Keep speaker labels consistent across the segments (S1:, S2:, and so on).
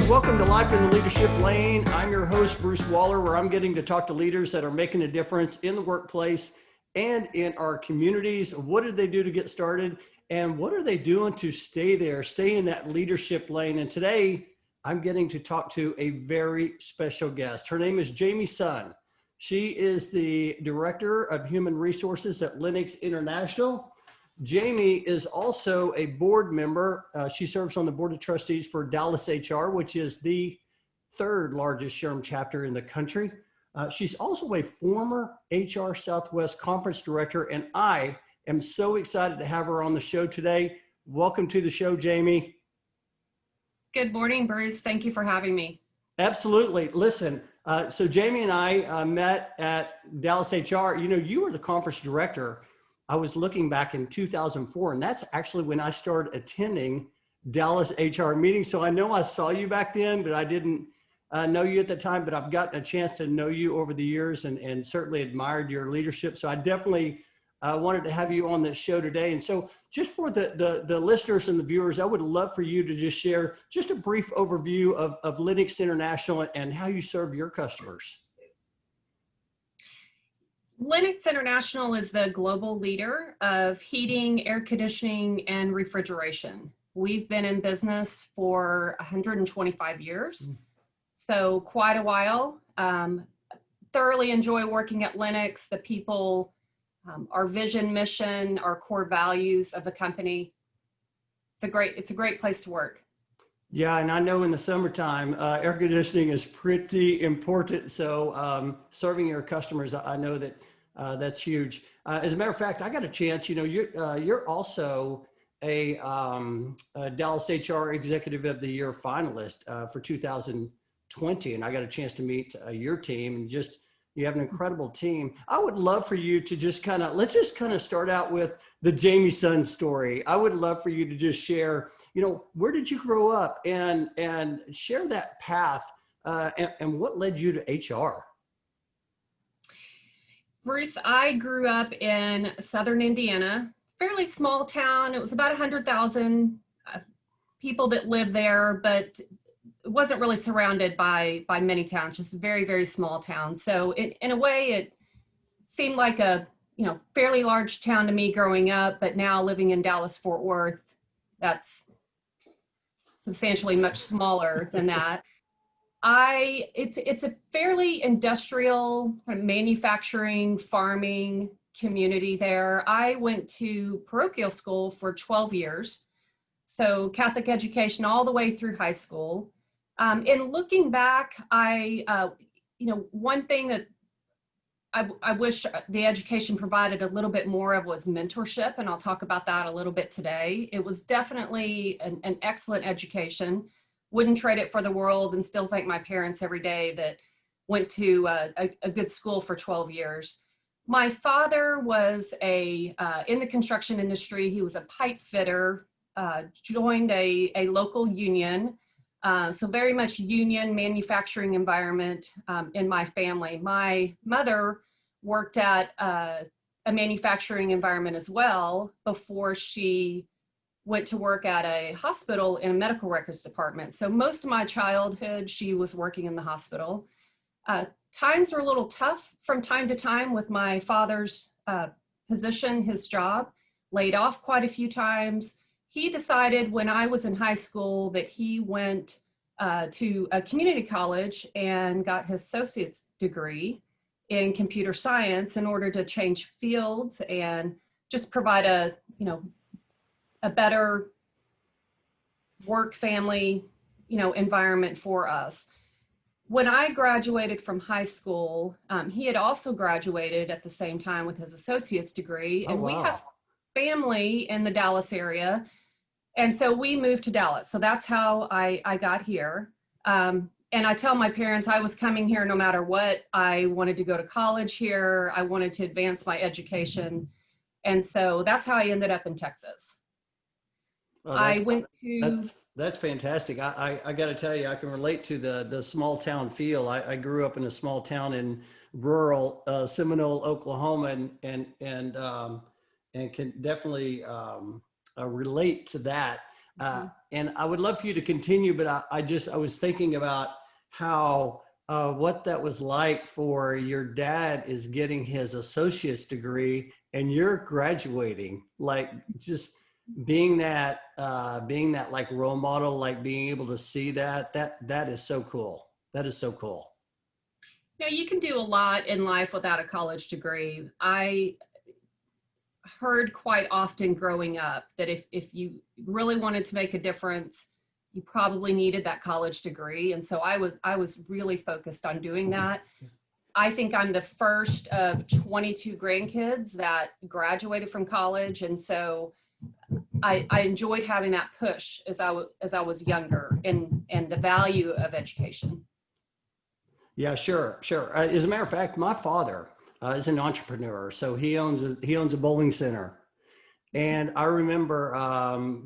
S1: Welcome to Life in the Leadership Lane. I'm your host, Bruce Waller, where I'm getting to talk to leaders that are making a difference in the workplace and in our communities. What did they do to get started? And what are they doing to stay there, stay in that leadership lane? And today, I'm getting to talk to a very special guest. Her name is Jamie Sun. She is the Director of Human Resources at Lennox International. Jamie is also a board member. She serves on the board of trustees for Dallas HR, which is the third largest SHRM chapter in the country. She's also a former HR Southwest conference director, and I am so excited to have her on the show today. Welcome to the show, Jamie.
S2: Good morning, Bruce. Thank you for having me.
S1: Absolutely. Listen, so Jamie and I met at Dallas HR. You know, you were the conference director. I was looking back in 2004, and that's actually when I started attending Dallas HR meetings. So I know I saw you back then, but I didn't know you at the time, but I've gotten a chance to know you over the years and certainly admired your leadership. So I definitely wanted to have you on this show today. And so just for the listeners and the viewers, I would love for you to just share just a brief overview of Lennox International and how you serve your customers.
S2: Lennox International is the global leader of heating, air conditioning, and refrigeration. We've been in business for 125 years, so quite a while. Thoroughly enjoy working at Lennox, the people, our vision, mission, our core values of the company. It's a great place to work.
S1: Yeah, and I know in the summertime, air conditioning is pretty important. So serving your customers, I know that that's huge. As a matter of fact, I got a chance. You know, you're also a Dallas HR Executive of the Year finalist for 2020, and I got a chance to meet your team. And just you have an incredible team. I would love for you to just let's just start out with the Jamie Sun story. I would love for you to just share, you know, where did you grow up and share that path and what led you to HR?
S2: Bruce, I grew up in Southern Indiana, fairly small town. It was about 100,000 people that lived there, but it wasn't really surrounded by many towns, just a very, very small town. So in a way, it seemed like a fairly large town to me growing up, but now living in Dallas-Fort Worth, that's substantially much smaller than that. It's a fairly industrial, manufacturing, farming community there. I went to parochial school for 12 years, so Catholic education all the way through high school. In looking back, one thing that I wish the education provided a little bit more of was mentorship, and I'll talk about that a little bit today. It was definitely an excellent education. Wouldn't trade it for the world, and still thank my parents every day that went to a good school for 12 years. My father was in the construction industry. He was a pipe fitter, joined a local union. So very much union manufacturing environment in my family. My mother worked at a manufacturing environment as well before she went to work at a hospital in a medical records department. So most of my childhood, she was working in the hospital. Times were a little tough from time to time with my father's position, his job, laid off quite a few times. He decided when I was in high school that he went to a community college and got his associate's degree in computer science in order to change fields and just provide a better work family, environment for us. When I graduated from high school, he had also graduated at the same time with his associate's degree. And we have family in the Dallas area. And so we moved to Dallas. So that's how I got here. And I tell my parents I was coming here no matter what. I wanted to go to college here. I wanted to advance my education. And so that's how I ended up in Texas.
S1: That's fantastic. I got to tell you, I can relate to the small town feel. I grew up in a small town in rural Seminole, Oklahoma, and can definitely relate to that. And I would love for you to continue, but I was thinking about how, what that was like for your dad is getting his associate's degree and you're graduating, like just being that like role model, like being able to see that is so cool. That is so cool.
S2: Now, you can do a lot in life without a college degree. I heard quite often growing up that if you really wanted to make a difference, you probably needed that college degree. And so I was really focused on doing that. I think I'm the first of 22 grandkids that graduated from college. And so I enjoyed having that push as I was younger, and the value of education.
S1: Yeah, sure, sure. As a matter of fact, my father is an entrepreneur, so he owns a bowling center. And I remember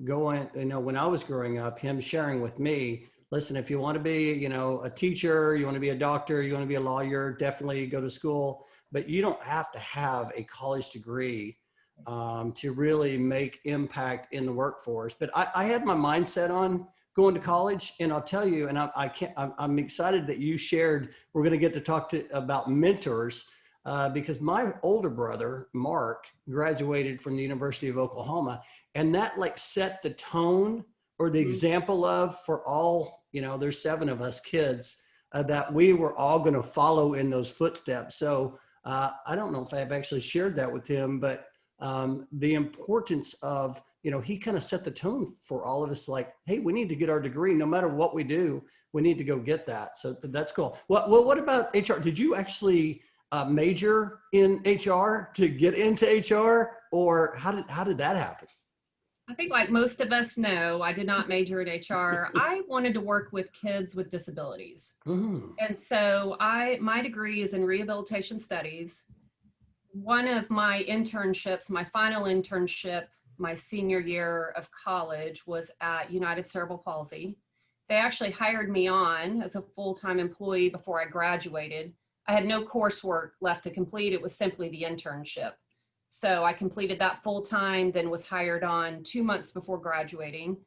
S1: going, when I was growing up, him sharing with me, listen, if you want to be, a teacher, you want to be a doctor, you want to be a lawyer, definitely go to school, but you don't have to have a college degree to really make impact in the workforce. But I had my mindset on going to college, and I'll tell you, and I'm excited that you shared, we're going to get to talk about mentors. Because my older brother, Mark, graduated from the University of Oklahoma, and that like set the tone or the example of for all, there's 7 of us kids that we were all going to follow in those footsteps. So I don't know if I've actually shared that with him, but the importance of, he kind of set the tone for all of us, like, hey, we need to get our degree. No matter what we do, we need to go get that. So that's cool. What about HR? Did you actually major in HR to get into HR, or how did that happen?
S2: I think, like most of us know, I did not major in HR. I wanted to work with kids with disabilities.
S1: Mm-hmm.
S2: And so my degree is in rehabilitation studies. One of my internships, my final internship, my senior year of college, was at United Cerebral Palsy. They actually hired me on as a full-time employee before I graduated. I had no coursework left to complete. It was simply the internship. So I completed that full-time, then was hired on 2 months before graduating.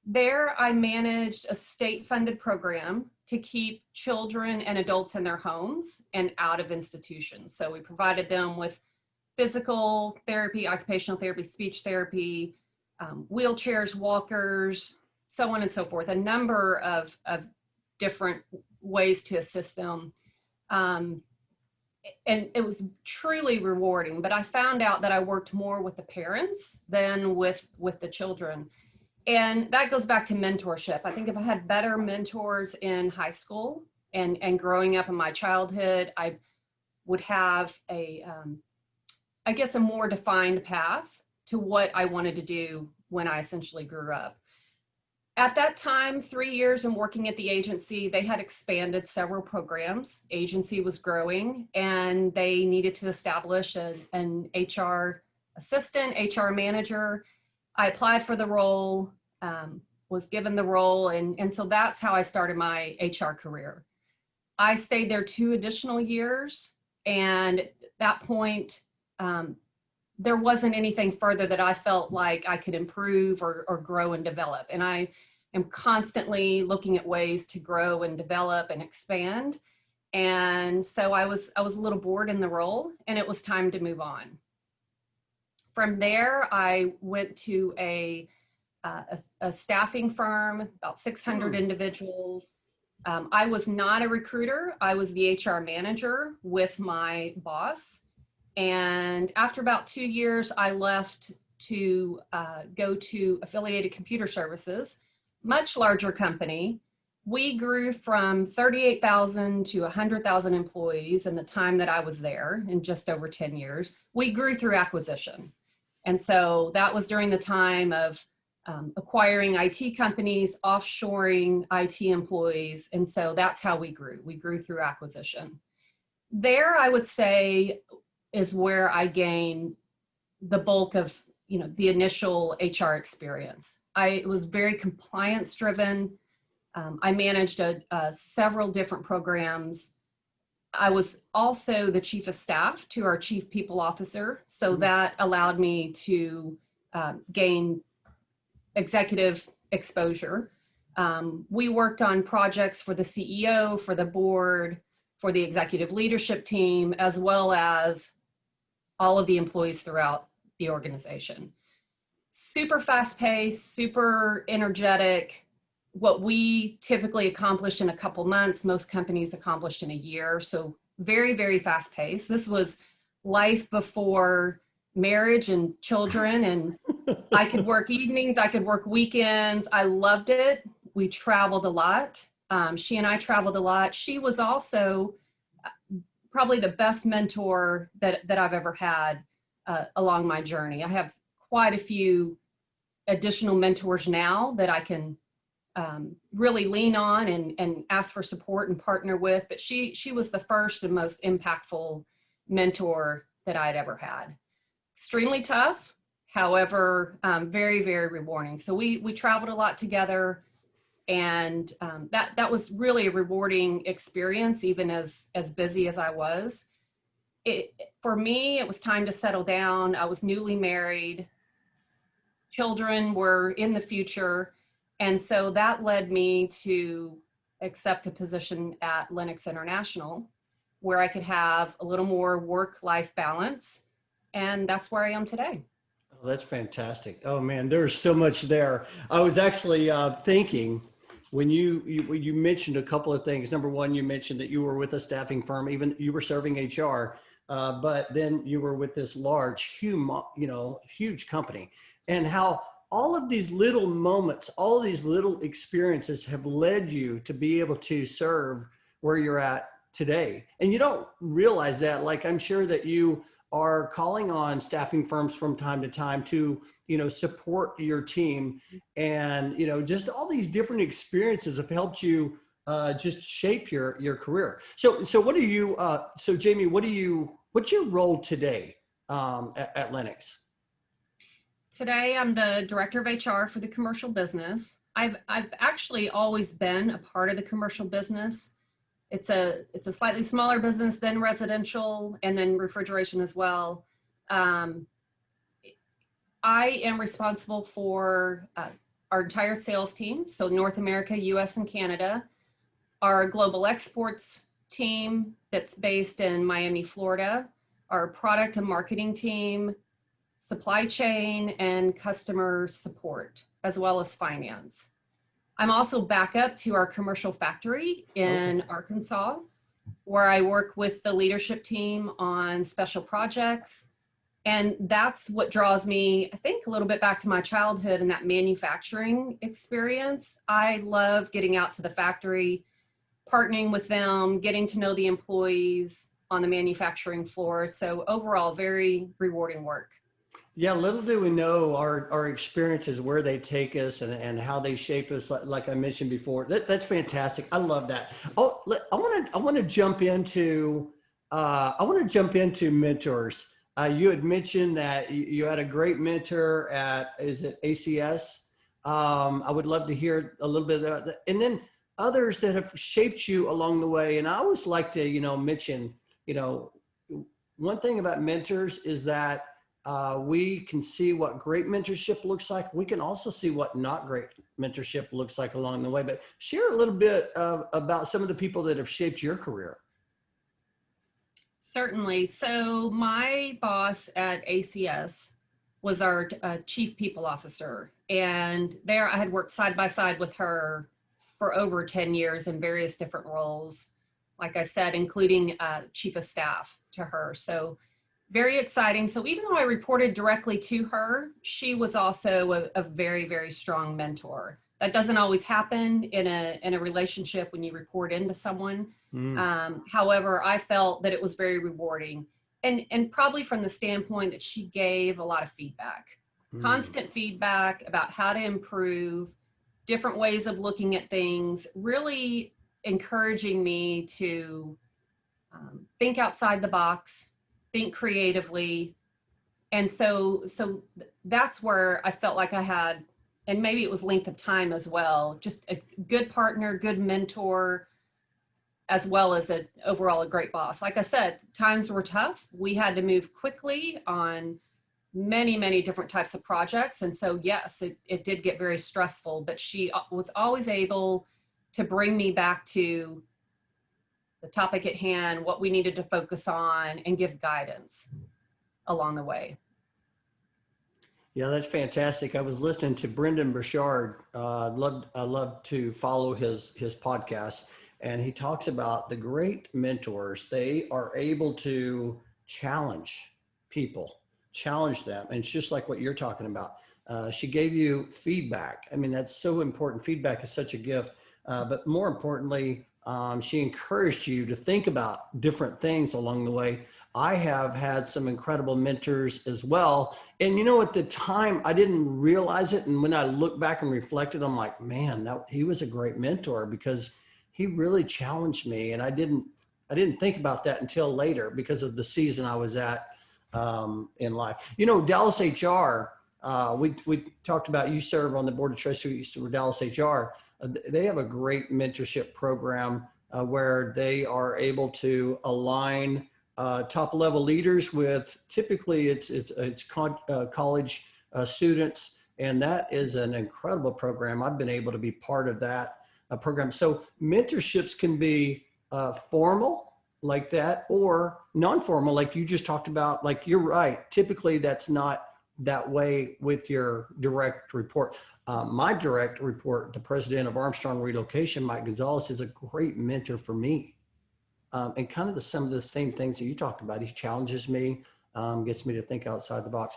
S2: There, I managed a state-funded program to keep children and adults in their homes and out of institutions. So we provided them with physical therapy, occupational therapy, speech therapy, wheelchairs, walkers, so on and so forth, a number of different ways to assist them. And it was truly rewarding, but I found out that I worked more with the parents than with the children. And that goes back to mentorship. I think if I had better mentors in high school and growing up in my childhood, I would have I guess a more defined path to what I wanted to do when I essentially grew up. At that time, 3 years and working at the agency, they had expanded several programs. Agency was growing, and they needed to establish an HR assistant, HR manager. I applied for the role, was given the role, and so that's how I started my HR career. I stayed there 2 additional years, and at that point, there wasn't anything further that I felt like I could improve or grow and develop. And I am constantly looking at ways to grow and develop and expand. And so I was a little bored in the role, and it was time to move on. From there, I went to a staffing firm, about 600 individuals. I was not a recruiter. I was the HR manager with my boss. And after about 2 years, I left to go to Affiliated Computer Services, much larger company. We grew from 38,000 to 100,000 employees in the time that I was there, in just over 10 years. We grew through acquisition. And so that was during the time of acquiring IT companies, offshoring IT employees. And so that's how we grew. We grew through acquisition. There, I would say, is where I gained the bulk of, the initial HR experience. I was very compliance driven. I managed several different programs. I was also the chief of staff to our chief people officer. So that allowed me to gain executive exposure. We worked on projects for the CEO, for the board, for the executive leadership team, as well as all of the employees throughout the organization. Super fast paced, super energetic. What we typically accomplish in a couple months, most companies accomplish in a year. So very, very fast paced. This was life before marriage and children, and I could work evenings, I could work weekends. I loved it. We traveled a lot. She and I traveled a lot. She was also probably the best mentor that I've ever had along my journey. I have quite a few additional mentors now that I can really lean on and ask for support and partner with. But she was the first and most impactful mentor that I'd ever had. Extremely tough, however, very, very rewarding. So we traveled a lot together, and that was really a rewarding experience, even as busy as I was. For me, it was time to settle down. I was newly married. Children were in the future. And so that led me to accept a position at Lennox International, where I could have a little more work-life balance. And that's where I am today.
S1: Oh, that's fantastic. Oh man, there's so much there. I was actually thinking when you mentioned a couple of things. Number one, you mentioned that you were with a staffing firm, even you were serving HR, but then you were with this large, huge company, and how all of these little moments, all of these little experiences have led you to be able to serve where you're at today. And you don't realize that. Like, I'm sure that you are calling on staffing firms from time to time to, support your team, and, just all these different experiences have helped you just shape your career. So what do you, so Jamie, what's your role today at Lennox?
S2: Today, I'm the director of HR for the commercial business. I've actually always been a part of the commercial business. It's a slightly smaller business than residential and then refrigeration as well. I am responsible for our entire sales team, so North America, US, and Canada, our global exports team that's based in Miami, Florida, our product and marketing team, supply chain, and customer support, as well as finance. I'm also backup to our commercial factory in Arkansas, where I work with the leadership team on special projects. And that's what draws me, I think, a little bit back to my childhood and that manufacturing experience. I love getting out to the factory, partnering with them, getting to know the employees on the manufacturing floor. So overall, very rewarding work.
S1: Yeah, little do we know our experiences, where they take us and how they shape us. Like I mentioned before, that's fantastic. I love that. Oh, I want to jump into mentors. You had mentioned that you had a great mentor is it ACS? I would love to hear a little bit about that, and then others that have shaped you along the way. And I always like to mention one thing about mentors is that we can see what great mentorship looks like. We can also see what not great mentorship looks like along the way. But share a little bit about some of the people that have shaped your career.
S2: Certainly. So my boss at ACS was our chief people officer. And there I had worked side by side with her for over 10 years in various different roles, like I said, including chief of staff to her. So very exciting. So even though I reported directly to her, she was also a very, very strong mentor. That doesn't always happen in a relationship when you report into someone. However, I felt that it was very rewarding, and probably from the standpoint that she gave a lot of feedback, constant feedback about how to improve, different ways of looking at things, really encouraging me to think outside the box, think creatively. And so that's where I felt like I had, and maybe it was length of time as well, just a good partner, good mentor, as well as overall a great boss. Like I said, times were tough. We had to move quickly on many, many different types of projects. And so, yes, it did get very stressful, but she was always able to bring me back to the topic at hand, what we needed to focus on, and give guidance along the way.
S1: Yeah, that's fantastic. I was listening to Brendan Burchard. I love to follow his podcast, and he talks about the great mentors. They are able to challenge people, challenge them, and it's just like what you're talking about. She gave you feedback. I mean, that's so important. Feedback is such a gift, but more importantly, she encouraged you to think about different things along the way. I have had some incredible mentors as well. And at the time I didn't realize it. And when I look back and reflected, I'm like, man, he was a great mentor because he really challenged me. And I didn't think about that until later because of the season I was at in life. Dallas HR, we talked about, you serve on the board of trustees for Dallas HR. They have a great mentorship program where they are able to align top level leaders with, typically it's college students, and that is an incredible program. I've been able to be part of that program. So mentorships can be formal like that, or non-formal like you just talked about. Like, you're right, typically that's not that way with your direct report. My direct report, the president of Armstrong Relocation, Mike Gonzalez, is a great mentor for me. And kind of some of the same things that you talked about. He challenges me, gets me to think outside the box.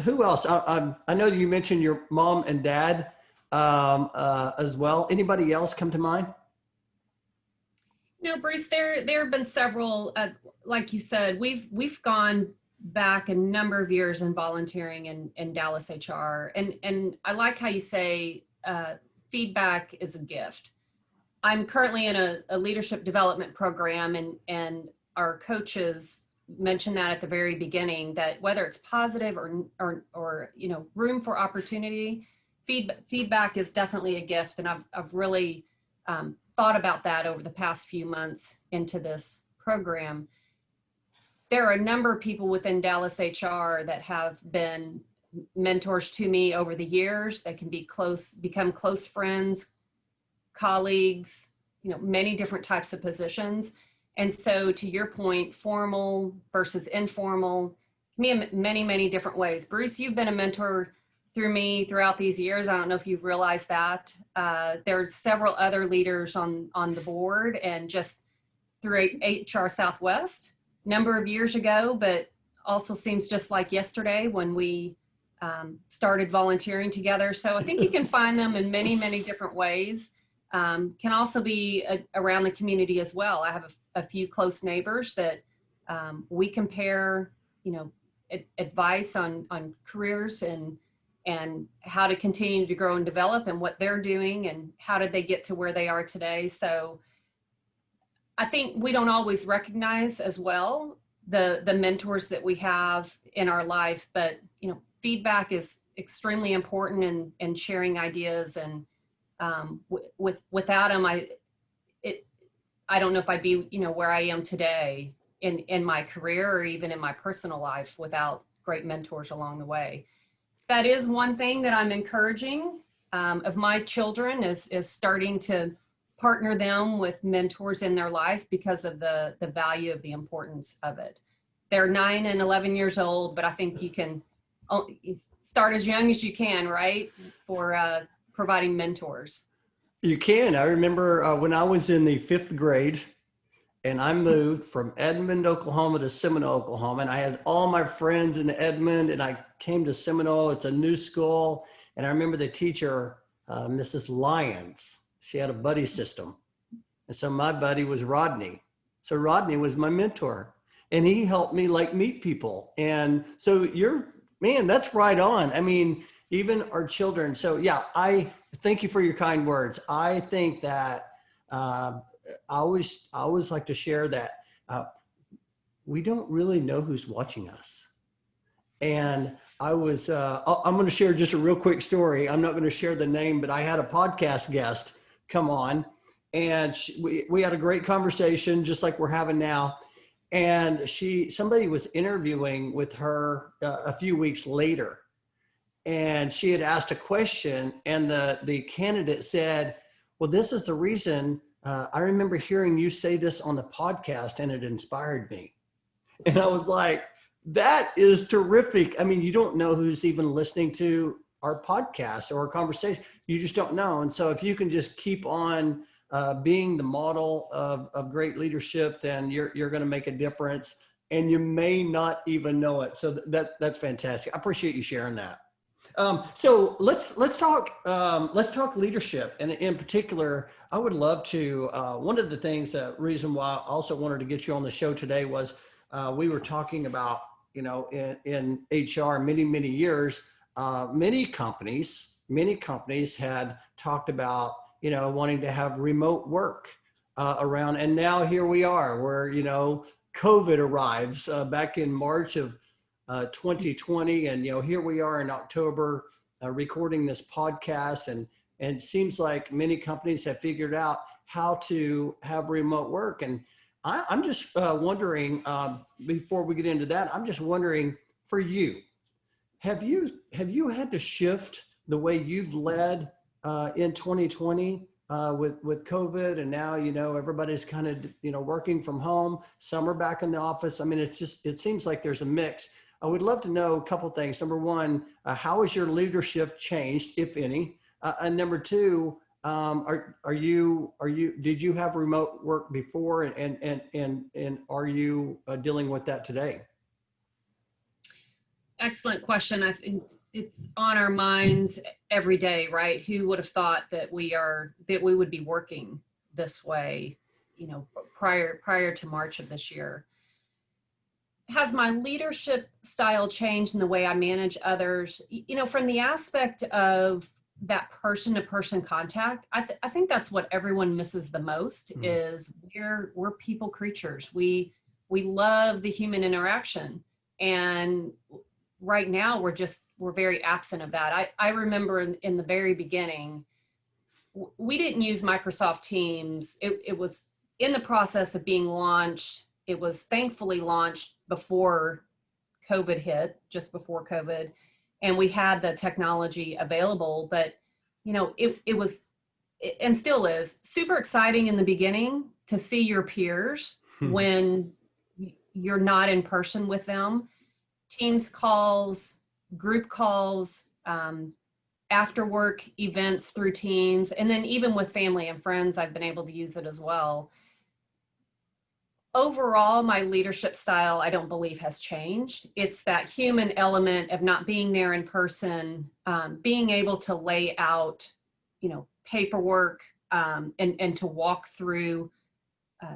S1: Who else? I know you mentioned your mom and dad as well. Anybody else come to mind?
S2: Bruce, there have been several, like you said, we've gone back a number of years in volunteering in Dallas HR. And I like how you say feedback is a gift. I'm currently in a leadership development program, and our coaches mentioned that at the very beginning, that whether it's positive or room for opportunity, feedback is definitely a gift. And I've really thought about that over the past few months into this program. There are a number of people within Dallas HR that have been mentors to me over the years that can become close friends, colleagues, many different types of positions. And so, to your point, formal versus informal can be in many, many different ways. Bruce, you've been a mentor through me throughout these years. I don't know if you've realized that. There's several other leaders on the board, and just through HR Southwest a number of years ago, but also seems just like yesterday when we started volunteering together. So I think you can find them in many, many different ways. Can also be around the community as well. I have a few close neighbors that we compare, advice on careers and how to continue to grow and develop, and what they're doing and how did they get to where they are today. So I think we don't always recognize as well the mentors that we have in our life, but feedback is extremely important in sharing ideas, and without them, I don't know if I'd be where I am today in my career or even in my personal life without great mentors along the way. That is one thing that I'm encouraging of my children is starting to partner them with mentors in their life because of the value of the importance of it. They're 9 and 11 years old, but I think you can start as young as you can, right? For providing mentors.
S1: You can. I remember when I was in the 5th grade and I moved from Edmond, Oklahoma to Seminole, Oklahoma. And I had all my friends in Edmond, and I came to Seminole. It's a new school. And I remember the teacher, Mrs. Lyons, she had a buddy system. And so my buddy was Rodney. So Rodney was my mentor, and he helped me meet people. And so that's right on. I mean, even our children. So yeah, I thank you for your kind words. I think that I always like to share that we don't really know who's watching us. And I'm going to share just a real quick story. I'm not going to share the name, but I had a podcast guest come on, and we had a great conversation just like we're having now. And somebody was interviewing with her a few weeks later, and she had asked a question, and the candidate said, well, this is the reason I remember hearing you say this on the podcast, and it inspired me. And I was like, that is terrific. I mean, you don't know who's even listening to our podcast or our conversation. You just don't know. And so if you can just keep on being the model of great leadership, then you're going to make a difference, and you may not even know it. So that's fantastic. I appreciate you sharing that. So let's talk leadership, and in particular, I would love to. One of the things, reason why I also wanted to get you on the show today was we were talking about, in HR many years, many companies had talked about wanting to have remote work around, and now here we are, where COVID arrives back in March of 2020, and here we are in October recording this podcast, and it seems like many companies have figured out how to have remote work. And I'm just wondering, before we get into that, I'm just wondering, for you, have you had to shift the way you've led in 2020 with COVID, and now everybody's kind of working from home, some are back in the office? I mean, it seems like there's a mix. I would love to know a couple of things. Number one, how has your leadership changed, if any? And number two, did you have remote work before, and are you dealing with that today?
S2: Excellent question. I think it's on our minds every day, right? Who would have thought that we would be working this way, prior to March of this year? Has my leadership style changed in the way I manage others? From the aspect of that person-to-person contact, I think that's what everyone misses the most. Is we're people creatures. We love the human interaction, and right now we're very absent of that. I remember in the very beginning, we didn't use Microsoft Teams. It was in the process of being launched. It was thankfully launched before COVID hit, just before COVID, and we had the technology available. But it was, and still is, super exciting in the beginning to see your peers when you're not in person with them. Teams calls, group calls, after work events through Teams, and then even with family and friends, I've been able to use it as well. Overall, my leadership style, I don't believe, has changed. It's that human element of not being there in person, being able to lay out, paperwork, and to walk through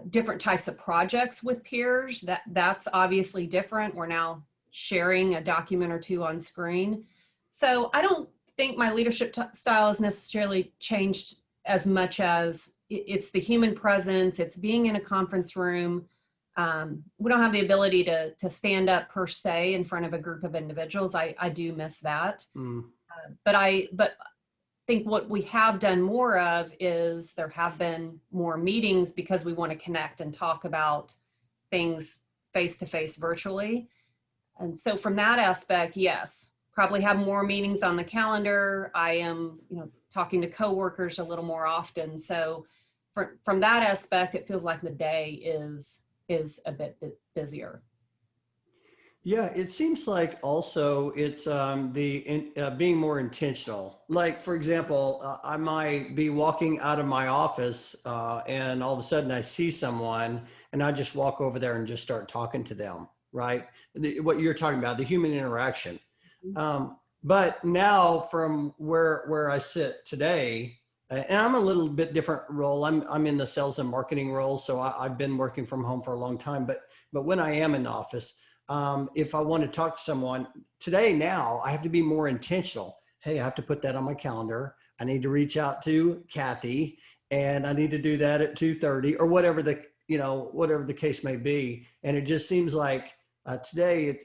S2: different types of projects with peers. That's obviously different. We're now sharing a document or two on screen. So I don't think my leadership style has necessarily changed as much as it's the human presence. It's being in a conference room. We don't have the ability to stand up per se in front of a group of individuals. I do miss that. But I think what we have done more of is there have been more meetings because we want to connect and talk about things face-to-face virtually. And so from that aspect, yes, probably have more meetings on the calendar. I am, talking to coworkers a little more often. So from that aspect, it feels like the day is a bit busier.
S1: Yeah, it seems like also it's being more intentional. Like, for example, I might be walking out of my office and all of a sudden I see someone and I just walk over there and just start talking to them, right? What you're talking about, the human interaction. But now from where I sit today, and I'm a little bit different role. I'm in the sales and marketing role, so I've been working from home for a long time. But when I am in the office, if I want to talk to someone today, now I have to be more intentional. Hey, I have to put that on my calendar. I need to reach out to Kathy, and I need to do that at 2:30 or whatever the case may be. And it just seems like Today,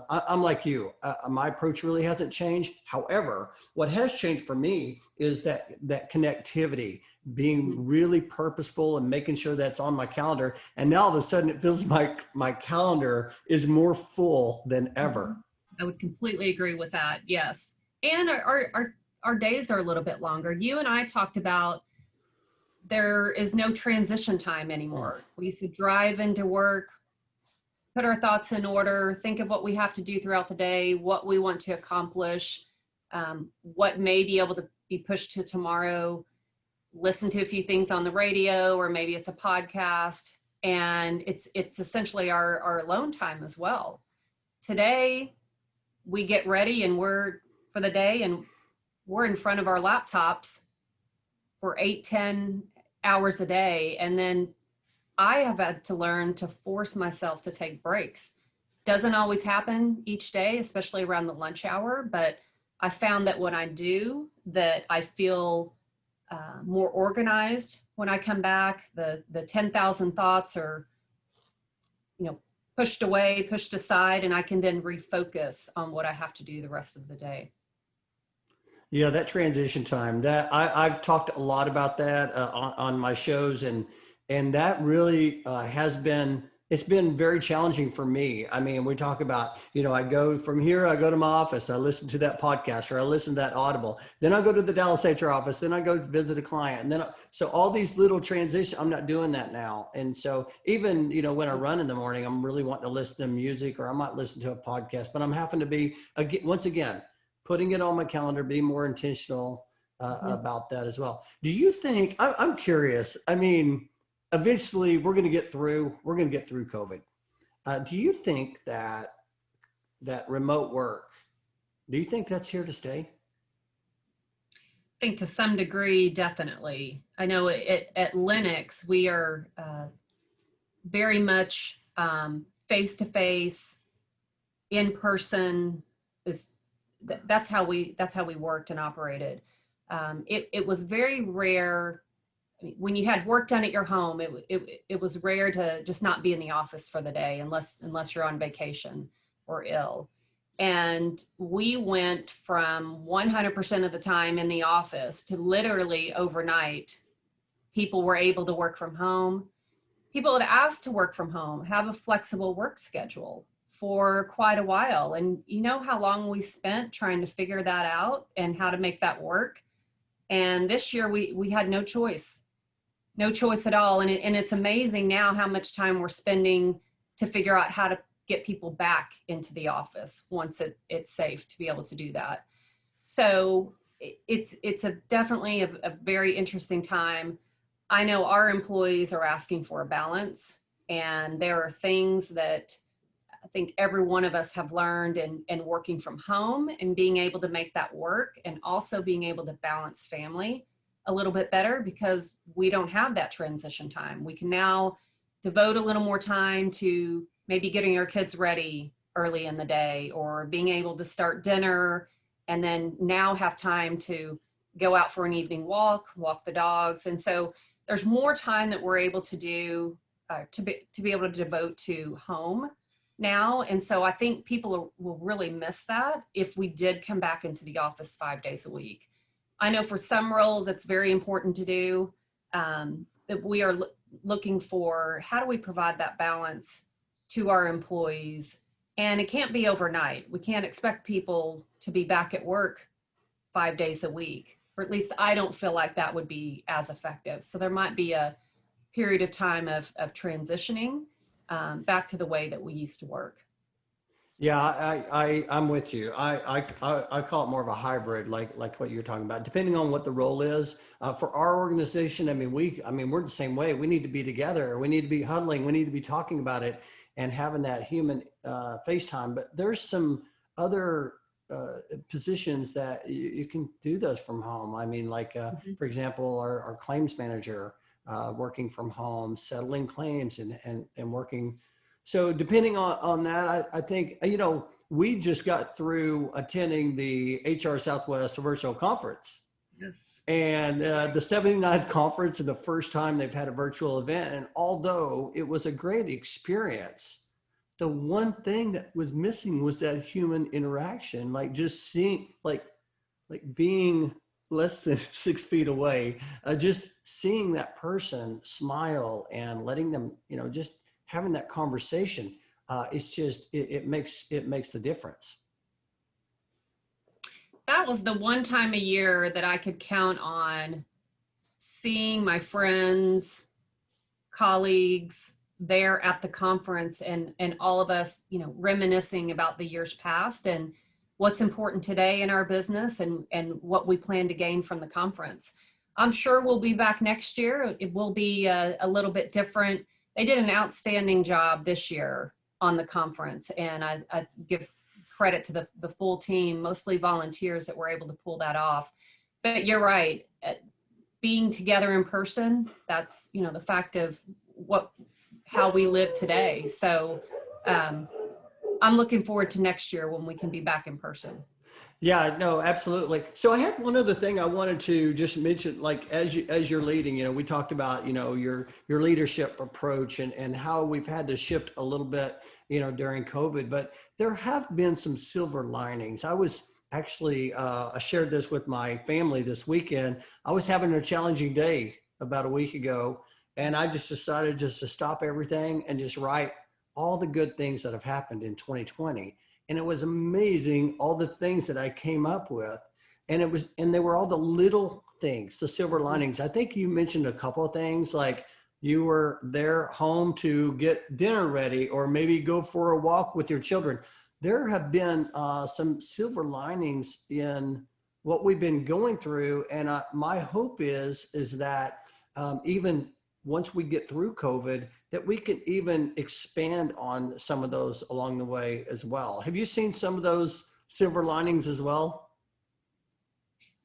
S1: I'm like you. My approach really hasn't changed. However, what has changed for me is that connectivity, being really purposeful and making sure that's on my calendar. And now all of a sudden, it feels like my calendar is more full than ever.
S2: I would completely agree with that. Yes. And our days are a little bit longer. You and I talked about there is no transition time anymore. We used to drive into work, put our thoughts in order, think of what we have to do throughout the day, what we want to accomplish, what may be able to be pushed to tomorrow, listen to a few things on the radio, or maybe it's a podcast. And it's essentially our alone time as well. Today, we get ready and we're for the day and we're in front of our laptops for 8-10 hours a day. And then I have had to learn to force myself to take breaks. Doesn't always happen each day, especially around the lunch hour, but I found that when I do, that I feel more organized when I come back. The 10,000 thoughts are, pushed away, pushed aside, and I can then refocus on what I have to do the rest of the day.
S1: Yeah, that transition time, that I've talked a lot about that on my shows, and that really it's been very challenging for me. I mean, we talk about, I go from here, I go to my office, I listen to that podcast, or I listen to that Audible, then I go to the Dallas HR office, then I go visit a client, and then so all these little transitions, I'm not doing that now. And so even when I run in the morning, I'm really wanting to listen to music, or I might listen to a podcast, but I'm having to be, once again, putting it on my calendar, being more intentional about that as well. Do you think, I'm curious, I mean, eventually we're going to get through COVID. Do you think that remote work, do you think that's here to stay?
S2: I think to some degree, definitely. I know at Lennox, we are very much face-to-face, in person. That's how we worked and operated. It was very rare. I mean, when you had work done at your home, it was rare to just not be in the office for the day unless you're on vacation or ill. And we went from 100% of the time in the office to literally overnight, people were able to work from home. People had asked to work from home, have a flexible work schedule for quite a while. And you know how long we spent trying to figure that out and how to make that work. And this year we had no choice at all. And it's amazing now how much time we're spending to figure out how to get people back into the office once it's safe to be able to do that. So it's definitely a very interesting time. I know our employees are asking for a balance, and there are things that I think every one of us have learned in working from home and being able to make that work, and also being able to balance family a little bit better because we don't have that transition time. We can now devote a little more time to maybe getting our kids ready early in the day, or being able to start dinner and then now have time to go out for an evening walk the dogs. And so there's more time that we're able to do to be able to devote to home now. And so I think people will really miss that if we did come back into the office 5 days a week. I know for some roles it's very important to do, that we are looking for how do we provide that balance to our employees. And it can't be overnight. We can't expect people to be back at work 5 days a week, or at least I don't feel like that would be as effective. So there might be a period of time of transitioning back to the way that we used to work.
S1: Yeah, I'm with you. I call it more of a hybrid, like what you're talking about, depending on what the role is. For our organization, we're the same way. We need to be together. We need to be huddling. We need to be talking about it and having that human FaceTime. But there's some other positions that you can do those from home. I mean, for example, our claims manager working from home, settling claims and working. So depending on that, I think, we just got through attending the HR Southwest virtual conference.
S2: Yes.
S1: And the 79th conference, and the first time they've had a virtual event. And although it was a great experience, the one thing that was missing was that human interaction, like just seeing, like being less than 6 feet away, just seeing that person smile and letting them, just having that conversation. It's just, it makes the difference.
S2: That was the one time a year that I could count on seeing my friends, colleagues there at the conference, and all of us, reminiscing about the years past and what's important today in our business, and what we plan to gain from the conference. I'm sure we'll be back next year. It will be a little bit different. They did an outstanding job this year on the conference, and I give credit to the full team, mostly volunteers, that were able to pull that off. But you're right, being together in person, that's, the fact of how we live today. So I'm looking forward to next year when we can be back in person.
S1: Yeah, no, absolutely. So I had one other thing I wanted to just mention, like as you're leading, we talked about, your leadership approach and how we've had to shift a little bit, during COVID, but there have been some silver linings. I was actually, I shared this with my family this weekend. I was having a challenging day about a week ago, and I just decided just to stop everything and just write all the good things that have happened in 2020. And it was amazing, all the things that I came up with. And they were all the little things, the silver linings. I think you mentioned a couple of things, like you were there home to get dinner ready, or maybe go for a walk with your children. There have been some silver linings in what we've been going through. And my hope is that even once we get through COVID, that we can even expand on some of those along the way as well. Have you seen some of those silver linings as well?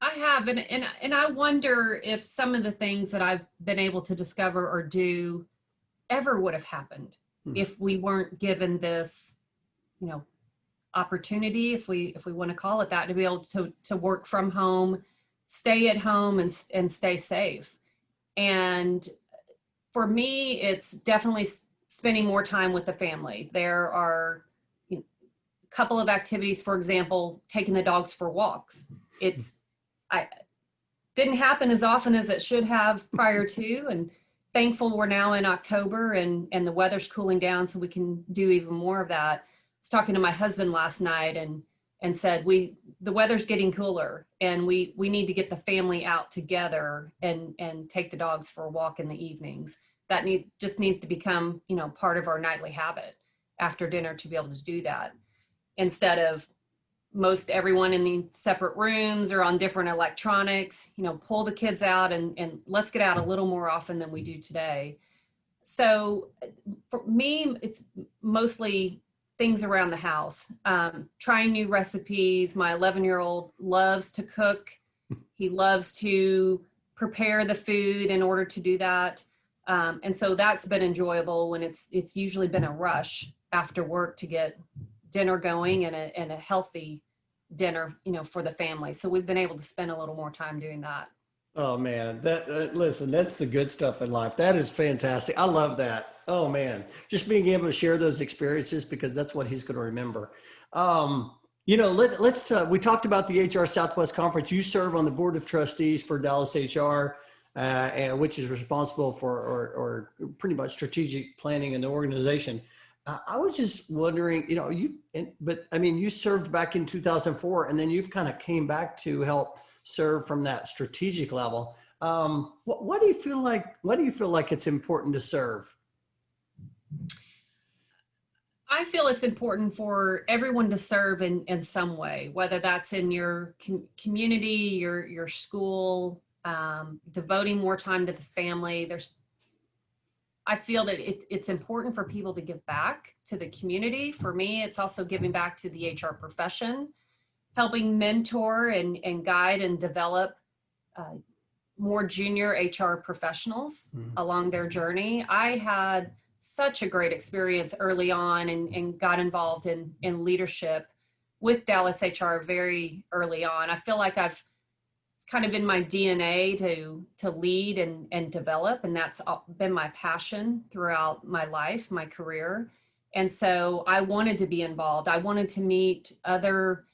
S2: I have, and I wonder if some of the things that I've been able to discover or do ever would have happened if we weren't given this, opportunity, if we want to call it that, to be able to work from home, stay at home, and stay safe. And for me, it's definitely spending more time with the family. There are a couple of activities, for example, taking the dogs for walks. I didn't happen as often as it should have prior to, and thankful we're now in October and the weather's cooling down so we can do even more of that. I was talking to my husband last night and said, the weather's getting cooler, and we need to get the family out together and take the dogs for a walk in the evenings. That just needs to become, part of our nightly habit after dinner, to be able to do that, instead of most everyone in the separate rooms or on different electronics. Pull the kids out and let's get out a little more often than we do today. So for me, it's mostly things around the house, trying new recipes. My 11-year-old loves to cook. He loves to prepare the food in order to do that. And so that's been enjoyable when it's usually been a rush after work to get dinner going, and a healthy dinner, for the family. So we've been able to spend a little more time doing that.
S1: Oh man, listen, that's the good stuff in life. That is fantastic. I love that. Oh man, just being able to share those experiences, because that's what he's going to remember. Let's we talked about the HR Southwest Conference. You serve on the board of trustees for Dallas HR, and which is responsible for or pretty much strategic planning in the organization. I was just wondering, you served back in 2004, and then you've kind of came back to help serve from that strategic level. Why do you feel like it's important to serve?
S2: I feel it's important for everyone to serve in some way, whether that's in your community, your school, devoting more time to the family. I feel that it's important for people to give back to the community. For me, it's also giving back to the HR profession, helping mentor and guide and develop more junior HR professionals along their journey. I had such a great experience early on and got involved in leadership with Dallas HR very early on. I feel like it's kind of in my DNA to lead and develop, and that's been my passion throughout my life, my career. And so I wanted to be involved. I wanted to meet other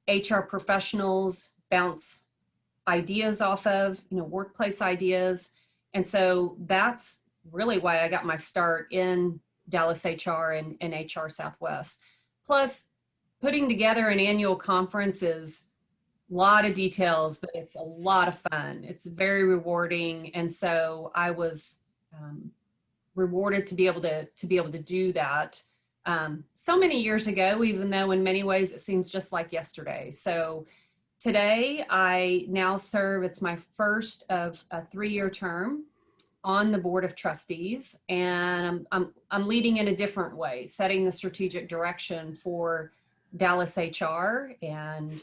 S2: HR professionals, bounce ideas off of, workplace ideas. And so that's really why I got my start in Dallas HR and HR Southwest. Plus, putting together an annual conference is a lot of details, but it's a lot of fun. It's very rewarding. And so I was rewarded to be able to do that so many years ago, even though in many ways it seems just like yesterday. So today I now serve, it's my first of a 3-year term on the board of trustees, and I'm leading in a different way, setting the strategic direction for Dallas HR and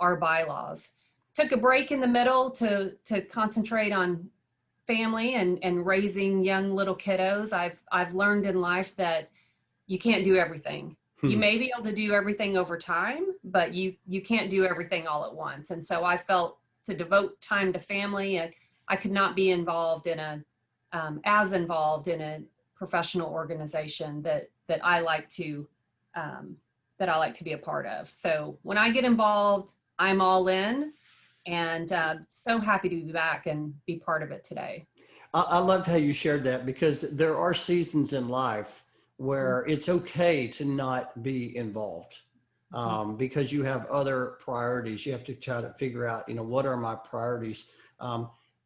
S2: our bylaws. Took a break in the middle to concentrate on family and raising young little kiddos. I've learned in life that you can't do everything. You may be able to do everything over time, but you can't do everything all at once. And so I felt to devote time to family, and I could not be involved in as involved in a professional organization that I like to be a part of. So when I get involved, I'm all in, and so happy to be back and be part of it today.
S1: I loved how you shared that, because there are seasons in life where it's okay to not be involved, because you have other priorities. You have to try to figure out, what are my priorities?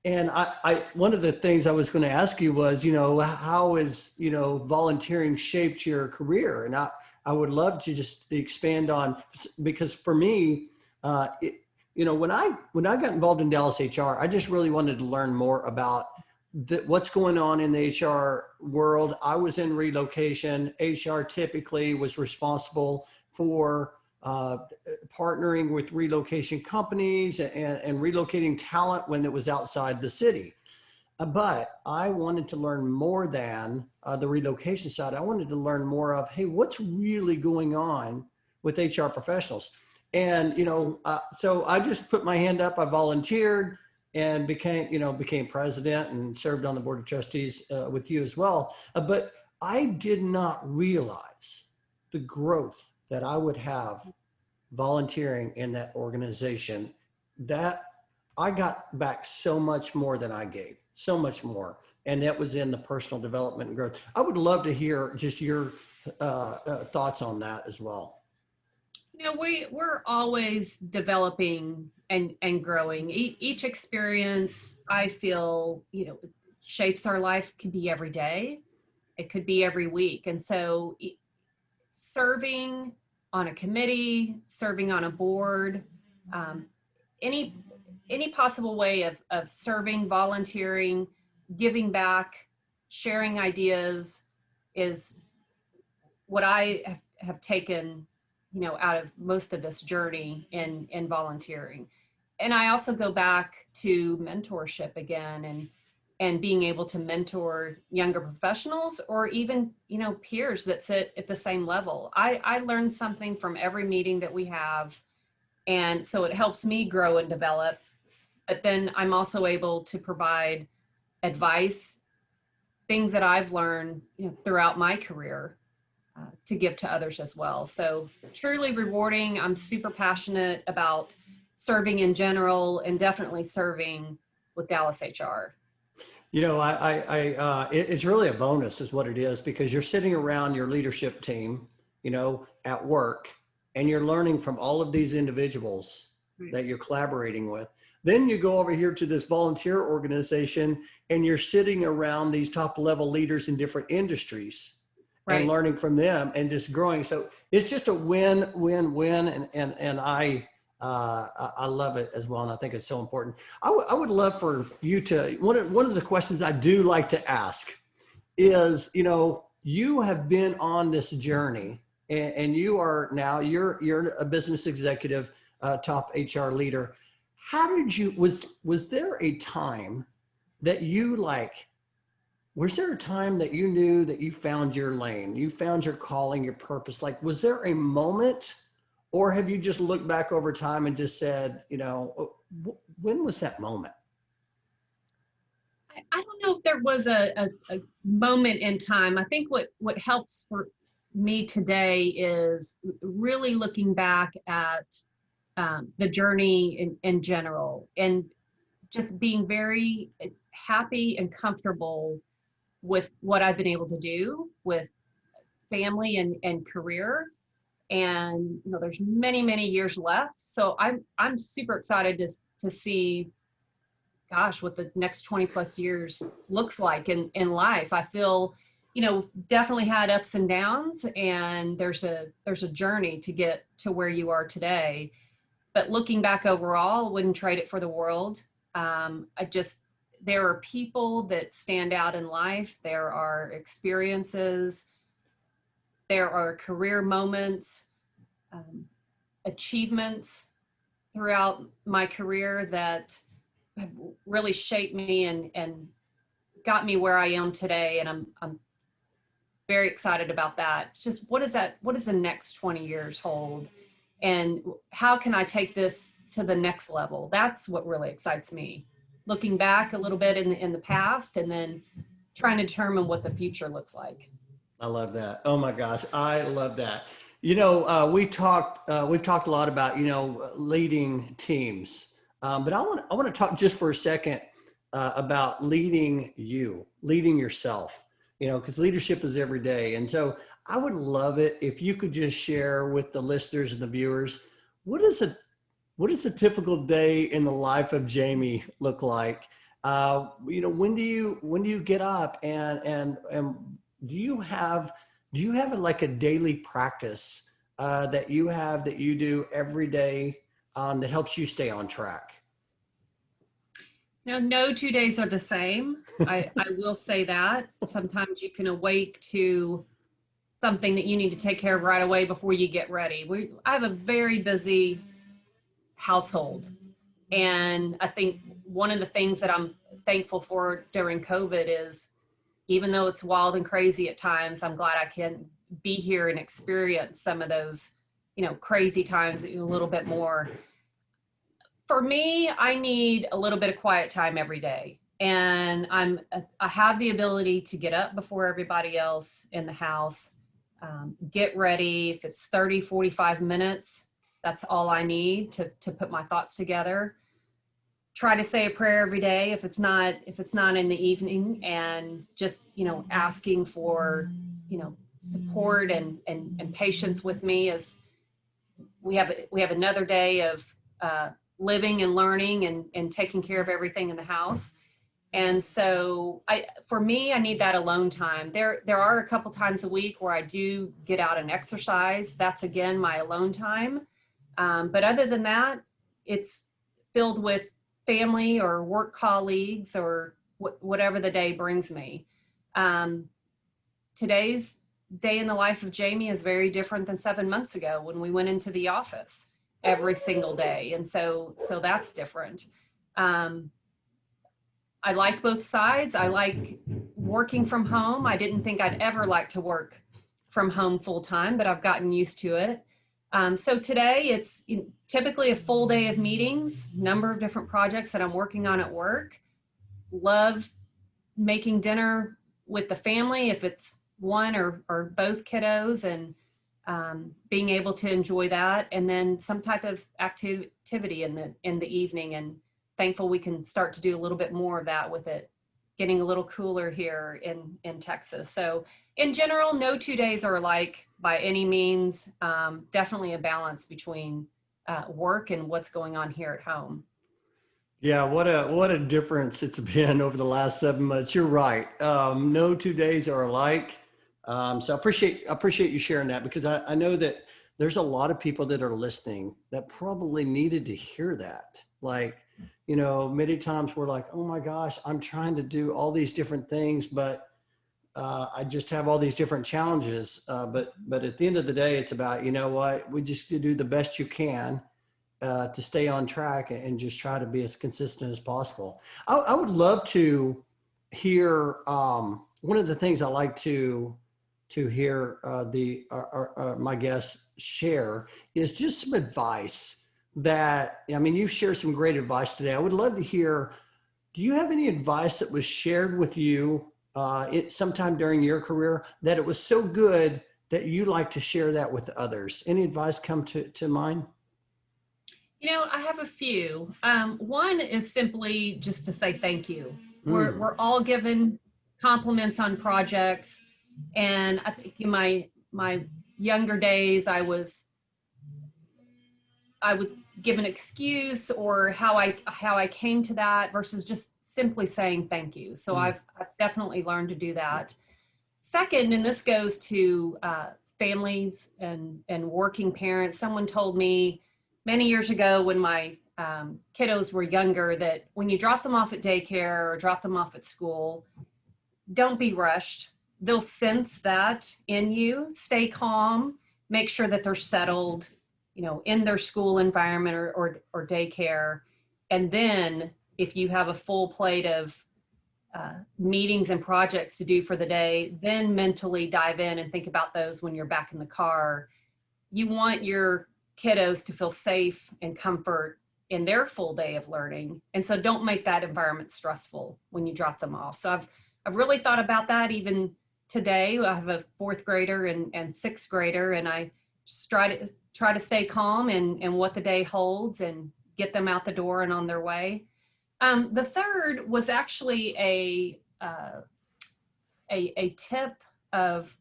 S1: And I one of the things I was going to ask you was, how is, volunteering shaped your career? And I would love to just expand on, because for me, when I got involved in Dallas HR, I just really wanted to learn more about what's going on in the HR world. I was in relocation. HR typically was responsible for partnering with relocation companies and relocating talent when it was outside the city. But I wanted to learn more than the relocation side. I wanted to learn more of, hey, what's really going on with HR professionals? And, so I just put my hand up, I volunteered, and became president and served on the board of trustees with you as well. But I did not realize the growth that I would have volunteering in that organization, that I got back so much more than I gave, so much more. And that was in the personal development and growth. I would love to hear just your thoughts on that as well.
S2: We're always developing and growing. Each experience, I feel, shapes our life. Could be every day. It could be every week. And so serving on a committee, serving on a board, any possible way of serving, volunteering, giving back, sharing ideas is what I have taken out of most of this journey in volunteering. And I also go back to mentorship again, and being able to mentor younger professionals, or even, peers that sit at the same level. I learn something from every meeting that we have. And so it helps me grow and develop, but then I'm also able to provide advice, things that I've learned, throughout my career, to give to others as well. So truly rewarding. I'm super passionate about serving in general, and definitely serving with Dallas HR.
S1: It's really a bonus is what it is, because you're sitting around your leadership team, at work, and you're learning from all of these individuals that you're collaborating with. Then you go over here to this volunteer organization, and you're sitting around these top level leaders in different industries. Right. And learning from them and just growing. So it's just a win, win, win. And I love it as well. And I think it's so important. I would love for you to, one of the questions I do like to ask is, you have been on this journey, and you are now, you're a business executive, top HR leader. How did you, was there a time that you was there a time that you knew that you found your lane, you found your calling, your purpose? Was there a moment, or have you just looked back over time and just said, when was that moment?
S2: I don't know if there was a moment in time. I think what helps for me today is really looking back at the journey in general, and just being very happy and comfortable with what I've been able to do with family and career. And there's many, many years left. So I'm super excited to see, gosh, what the next 20 plus years looks like in life. I feel, definitely had ups and downs, and there's a journey to get to where you are today. But looking back overall, wouldn't trade it for the world. There are people that stand out in life. There are experiences. There are career moments, achievements throughout my career that have really shaped me and got me where I am today. And I'm very excited about that. It's just, what does the next 20 years hold? And how can I take this to the next level? That's what really excites me. Looking back a little bit in the past, and then trying to determine what the future looks like.
S1: I love that. Oh my gosh, I love that. We've talked a lot about, leading teams, but I want to talk just for a second about leading yourself, because leadership is every day. And so I would love it if you could just share with the listeners and the viewers, what does a typical day in the life of Jamie look like? When do you get up, and do you have like a daily practice that you do every day that helps you stay on track?
S2: No 2 days are the same. I will say that. Sometimes you can awake to something that you need to take care of right away before you get ready. I have a very busy household. And I think one of the things that I'm thankful for during COVID is, even though it's wild and crazy at times, I'm glad I can be here and experience some of those, crazy times a little bit more. For me, I need a little bit of quiet time every day. And I have the ability to get up before everybody else in the house, get ready. If it's 30, 45 minutes, that's all I need to put my thoughts together. Try to say a prayer every day if it's not in the evening, and just, asking for, support and patience with me as we have another day of living and learning and taking care of everything in the house. And so for me, I need that alone time. There are a couple times a week where I do get out and exercise. That's, again, my alone time. But other than that, it's filled with family or work colleagues or whatever the day brings me. Today's day in the life of Jamie is very different than 7 months ago when we went into the office every single day. And so that's different. I like both sides. I like working from home. I didn't think I'd ever like to work from home full time, but I've gotten used to it. So today it's typically a full day of meetings, number of different projects that I'm working on at work. Love making dinner with the family, if it's one or both kiddos, and being able to enjoy that. And then some type of activity in the evening, and thankful we can start to do a little bit more of that with it getting a little cooler here in Texas. So in general, no 2 days are alike by any means. Definitely a balance between work and what's going on here at home.
S1: Yeah, what a difference it's been over the last 7 months. You're right. No 2 days are alike. So I appreciate you sharing that, because I know that there's a lot of people that are listening that probably needed to hear that. Like, many times we're like, oh my gosh, I'm trying to do all these different things, but I just have all these different challenges. But at the end of the day, it's about, we just do the best you can to stay on track and just try to be as consistent as possible. I would love to hear, one of the things I like to hear my guests share is just some advice that, you've shared some great advice today. I would love to hear, do you have any advice that was shared with you sometime during your career that it was so good that you like to share that with others? Any advice come to mind?
S2: I have a few. One is simply just to say thank you.
S1: Mm.
S2: We're all given compliments on projects, and I think in my younger days, I would give an excuse or how I came to that versus just simply saying thank you. So I've definitely learned to do that. Second, and this goes to families and working parents. Someone told me many years ago when my kiddos were younger that when you drop them off at daycare or drop them off at school, don't be rushed. They'll sense that in you. Stay calm. Make sure that they're settled, in their school environment or daycare. And then if you have a full plate of meetings and projects to do for the day, then mentally dive in and think about those when you're back in the car. You want your kiddos to feel safe and comfort in their full day of learning. And so don't make that environment stressful when you drop them off. So I've really thought about that even today. I have a fourth grader and sixth grader, and I just try to stay calm and what the day holds and get them out the door and on their way. The third was actually a tip of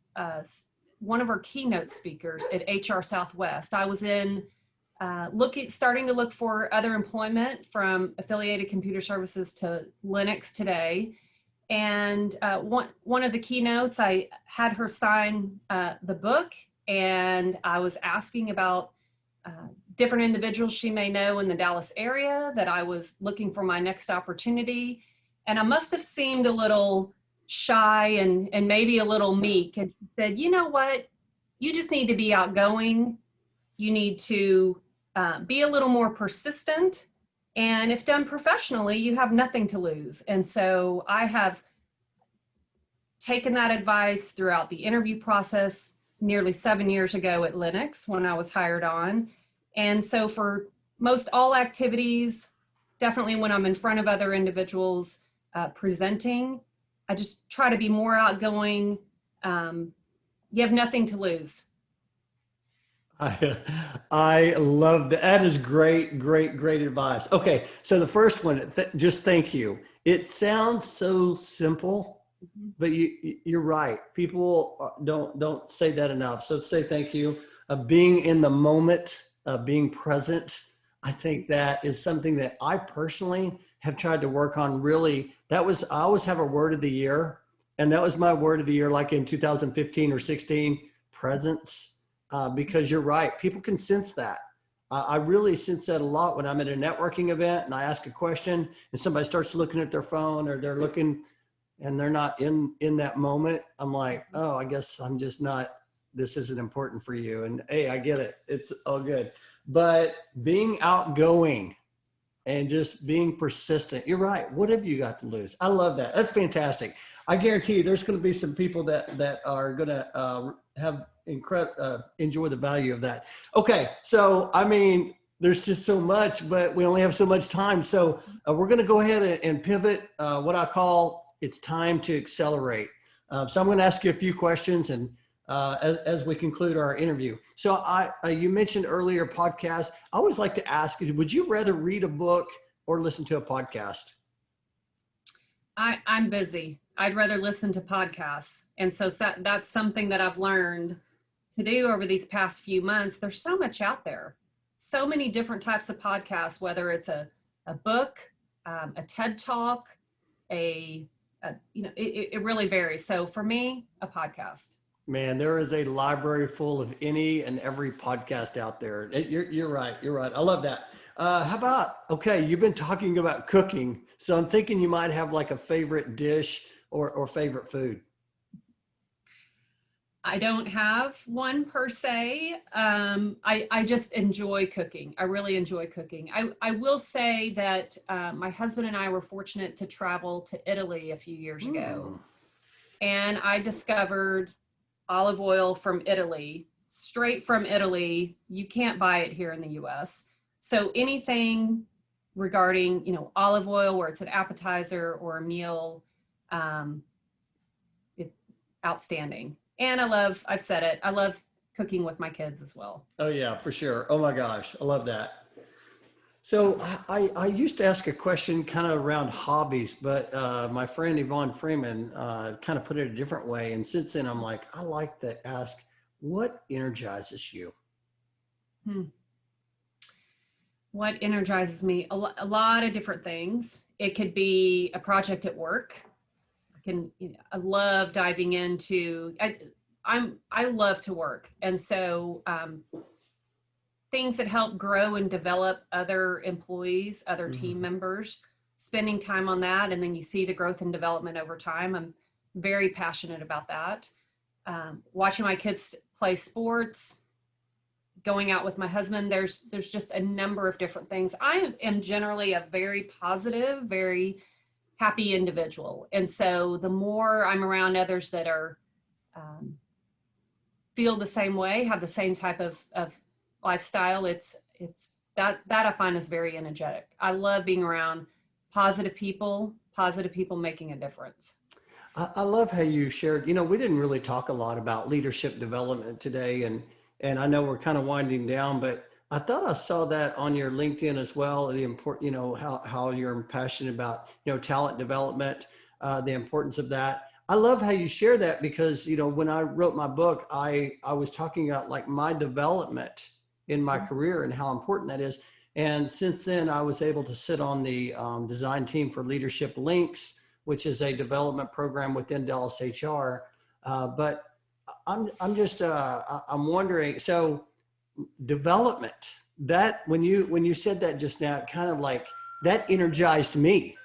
S2: one of our keynote speakers at HR Southwest. I was starting to look for other employment from Affiliated Computer Services to Lennox today. And one of the keynotes, I had her sign the book, and I was asking about different individuals she may know in the Dallas area that I was looking for my next opportunity. And I must have seemed a little shy and maybe a little meek, and said, you know what, you just need to be outgoing. You need to be a little more persistent. And if done professionally, you have nothing to lose. And so I have taken that advice throughout the interview process nearly 7 years ago at Lennox when I was hired on. And so for most all activities, definitely when I'm in front of other individuals presenting, I just try to be more outgoing. You have nothing to lose.
S1: I love that. That is great, great, great advice. Okay, so the first one, just thank you. It sounds so simple, but you're right. People don't say that enough. So say thank you. Being in the moment, being present. I think that is something that I personally have tried to work on. Really, I always have a word of the year, and that was my word of the year, like in 2015 or 16, presence. Because you're right, people can sense that. I really sense that a lot when I'm at a networking event and I ask a question and somebody starts looking at their phone or they're looking and they're not in that moment. I'm like, oh, I guess I'm just not, this isn't important for you. And hey, I get it. It's all good. But being outgoing and just being persistent, you're right. What have you got to lose? I love that. That's fantastic. I guarantee you there's going to be some people that are going to have enjoy the value of that. Okay. So, I mean, there's just so much, but we only have so much time. So we're going to go ahead and pivot what I call it's time to accelerate. So I'm going to ask you a few questions and as we conclude our interview. So you mentioned earlier podcast. I always like to ask you, would you rather read a book or listen to a podcast?
S2: I'm busy. I'd rather listen to podcasts. And so that's something that I've learned to do over these past few months. There's so much out there, so many different types of podcasts, whether it's a book, a TED Talk, it really varies. So for me, a podcast.
S1: Man, there is a library full of any and every podcast out there. You're right. You're right. I love that. How about, okay, you've been talking about cooking. So I'm thinking you might have like a favorite dish or favorite food.
S2: I don't have one per se. I just enjoy cooking. I really enjoy cooking. I will say that my husband and I were fortunate to travel to Italy a few years ago. And I discovered olive oil from Italy, straight from Italy. You can't buy it here in the US. So anything regarding, olive oil, where it's an appetizer or a meal, it's outstanding. And I've said it, I love cooking with my kids as well.
S1: Oh yeah, for sure. Oh my gosh, I love that. So I used to ask a question kind of around hobbies, but my friend Yvonne Freeman kind of put it a different way. And since then, I'm like, I like to ask, what energizes you?
S2: Hmm. What energizes me? A lot of different things. It could be a project at work. I love diving into, I love to work. And so things that help grow and develop other employees, other team
S1: Mhm.
S2: members, spending time on that. And then you see the growth and development over time. I'm very passionate about that. Watching my kids play sports, going out with my husband, there's just a number of different things. I am generally a very positive, very happy individual. And so the more I'm around others that are um, feel the same way, have the same type of lifestyle, it's that I find is very energetic. I love being around positive people making a difference.
S1: I love how you shared, you know, we didn't really talk a lot about leadership development today. And I know we're kind of winding down, but I thought I saw that on your LinkedIn as well. The important, you know, how you're passionate about, you know, talent development, the importance of that. I love how you share that because, you know, when I wrote my book, I was talking about like my development in my career and how important that is. And since then, I was able to sit on the design team for Leadership Links, which is a development program within Dallas HR. But I'm wondering, so development, that when you said that just now, it kind of like that energized me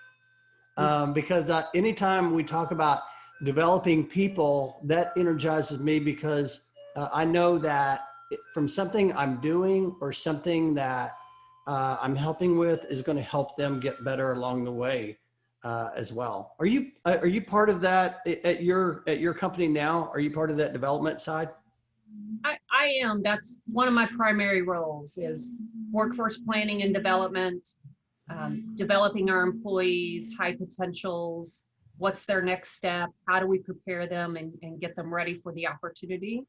S1: because anytime we talk about developing people, that energizes me because I know that from something I'm doing or something that I'm helping with is going to help them get better along the way as well. Are you part of that at your company now? Are you part of that development side?
S2: I am. That's one of my primary roles is workforce planning and development, developing our employees, high potentials, what's their next step, how do we prepare them and get them ready for the opportunity.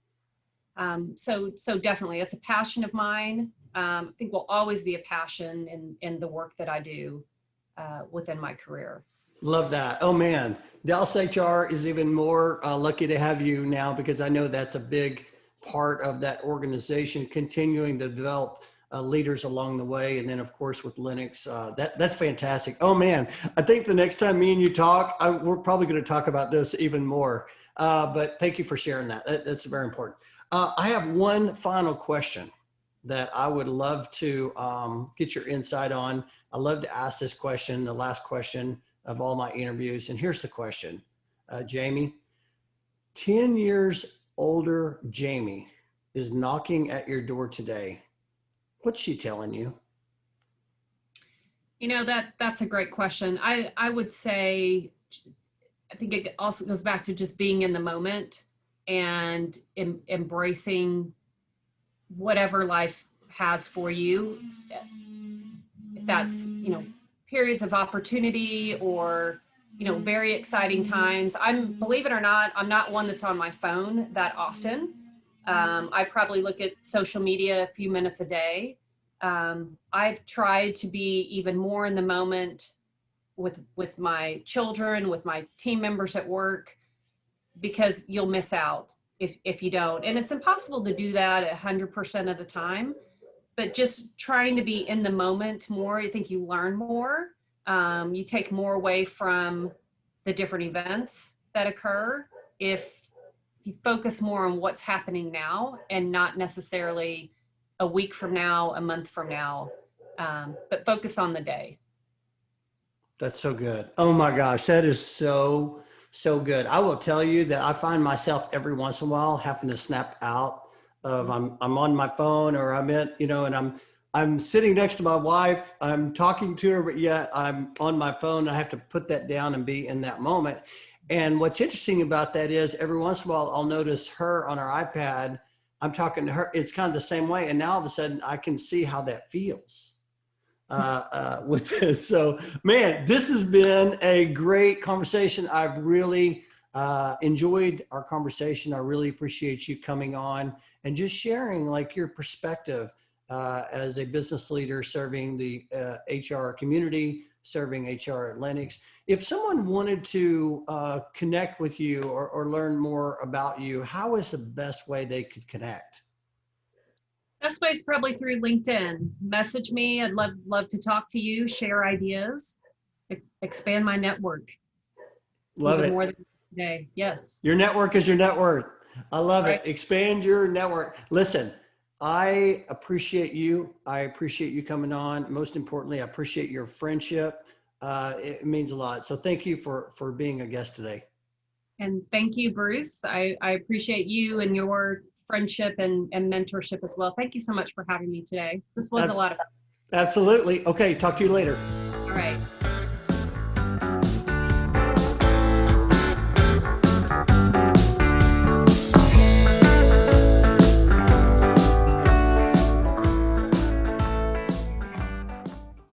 S2: So definitely, it's a passion of mine. I think will always be a passion in the work that I do within my career.
S1: Love that. Oh man, Dallas HR is even more lucky to have you now because I know that's a big part of that organization, continuing to develop leaders along the way. And then of course with Lennox, that's fantastic. Oh man, I think the next time me and you talk, we're probably going to talk about this even more. But thank you for sharing that. That's very important. I have one final question that I would love to get your insight on. I love to ask this question, the last question of all my interviews. And here's the question, Jamie. 10 years older Jamie is knocking at your door today. What's she telling you?
S2: You know, that's a great question. I would say, I think it also goes back to just being in the moment and embracing whatever life has for you. If that's, you know, periods of opportunity or, you know, very exciting times. Believe it or not, I'm not one that's on my phone that often. I probably look at social media a few minutes a day. I've tried to be even more in the moment with my children, with my team members at work, because you'll miss out if you don't. And it's impossible to do that 100% of the time, but just trying to be in the moment more, I think you learn more. You take more away from the different events that occur if you focus more on what's happening now and not necessarily a week from now, a month from now, but focus on the day.
S1: That's so good. Oh my gosh, that is so good. I will tell you that I find myself every once in a while having to snap out of I'm on my phone or I'm in, you know, and I'm sitting next to my wife, I'm talking to her, but yet I'm on my phone. I have to put that down and be in that moment. And what's interesting about that is every once in a while I'll notice her on her iPad. I'm talking to her. It's kind of the same way. And now all of a sudden I can see how that feels with this. So, man, this has been a great conversation. I've really Enjoyed our conversation. I really appreciate you coming on and just sharing like your perspective as a business leader serving the HR community, serving HR at Lennox. If someone wanted to connect with you or learn more about you, how is the best way they could connect?
S2: Best way is probably through LinkedIn. Message me. I'd love to talk to you, share ideas, expand my network.
S1: Love
S2: even
S1: it.
S2: more than today. Yes.
S1: Your network is your net worth. I love
S2: Right.
S1: it. Expand your network. Listen, I appreciate you. I appreciate you coming on. Most importantly, I appreciate your friendship. It means a lot. So thank you for being a guest today.
S2: And thank you, Bruce. I appreciate you and your friendship and mentorship as well. Thank you so much for having me today. This was a lot of fun.
S1: Absolutely. Okay. Talk to you later.
S2: All right.